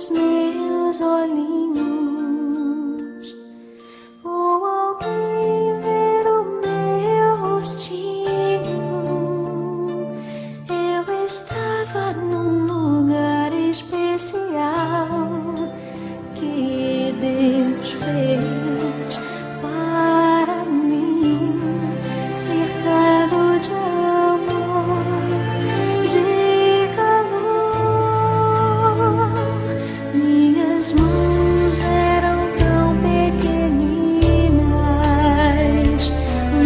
dos meus olhinhos, ou alguém ver o meu rostinho. Eu estava num lugar especial que Deus fez para mim, cercado de amor, de calor. Minhas mãos eram tão pequeninas,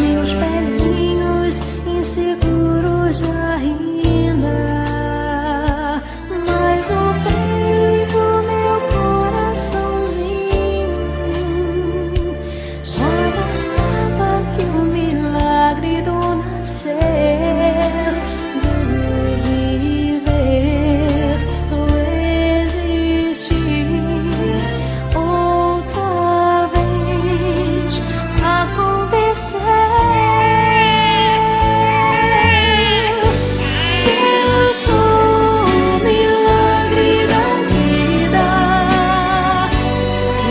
meus pezinhos inseguros ainda, mas no peito meu coraçãozinho já mostrava que o milagre do nascer, do viver, do existir outra vez acontecer. Eu sou o milagre da vida,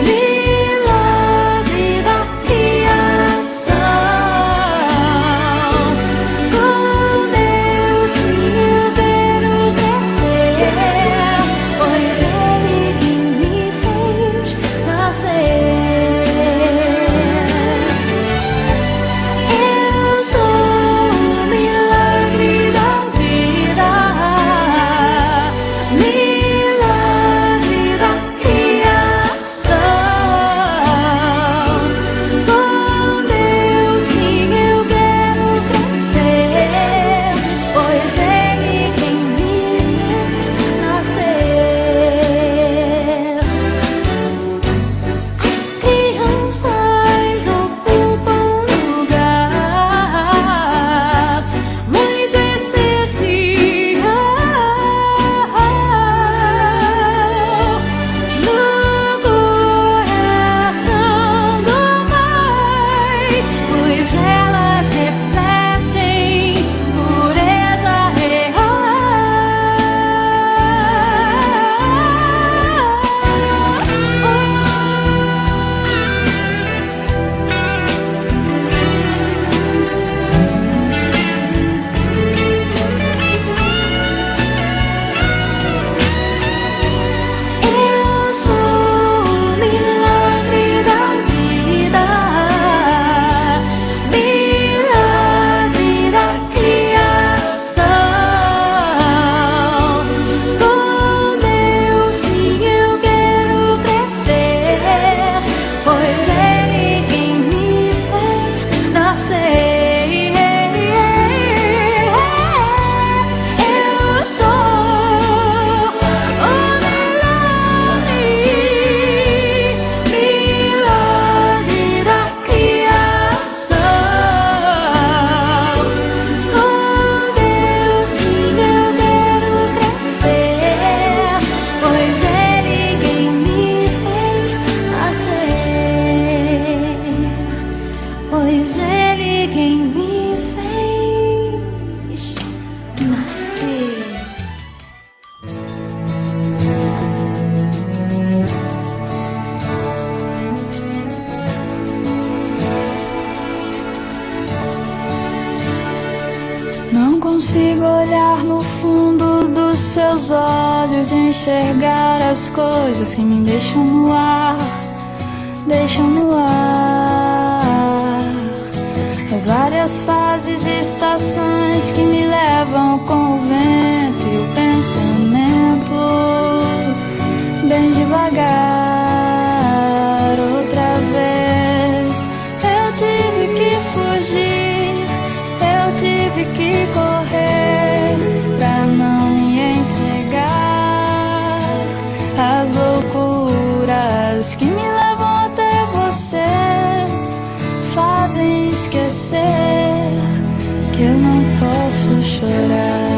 milagre da criação. Com Deus sim eu quero crescer, pois Ele quem me fez nascer. Eu sou o milagre da vida, milagre da criação. Com Deus sim eu quero crescer, pois Ele quem me fez nascer. As crianças ocupam um lugar muito especial no coração do Pai, pois elas refletem pureza real. Eu sou o milagre da vida, milagre da criação. Com Deus sim eu quero crescer, pois Ele quem me fez nascer. Eu sou o milagre, milagre da criação. Com Deus sim eu quero crescer, pois Ele quem me fez nascer, pois Ele quem me fez nascer. Não consigo olhar no fundo dos seus olhos e enxergar as coisas que me deixam no ar, deixam no ar. As várias fases e estações que me levam com o vento e o pensamento, bem devagar. Outra vez eu tive que fugir, eu tive que correr pra não me entregar às loucuras que me levam até você, fazem esquecer que eu não posso chorar.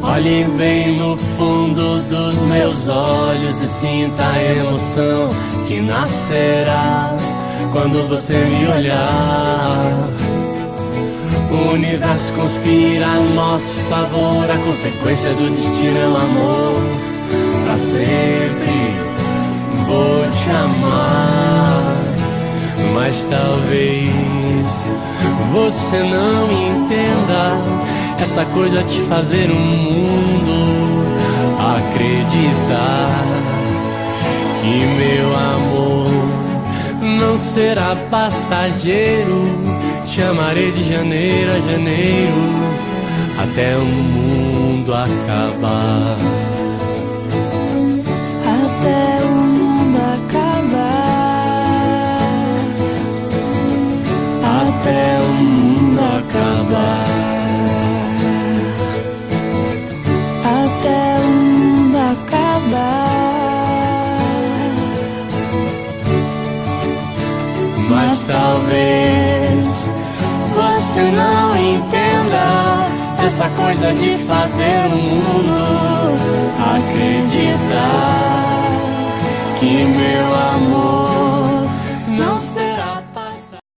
Olhe bem no fundo dos meus olhos e sinta a emoção que nascerá quando você me olhar. O universo conspira a nosso favor, a consequência do destino é o amor. Pra sempre vou te amar, mas talvez você não entenda essa coisa de fazer o mundo acreditar que meu amor não será passageiro. Te amarei de janeiro a janeiro, até o mundo acabar. Até o mundo acabar. Até o mundo acabar. Até o mundo acabar. Mas talvez você não entenda essa coisa de fazer o mundo acreditar que meu amor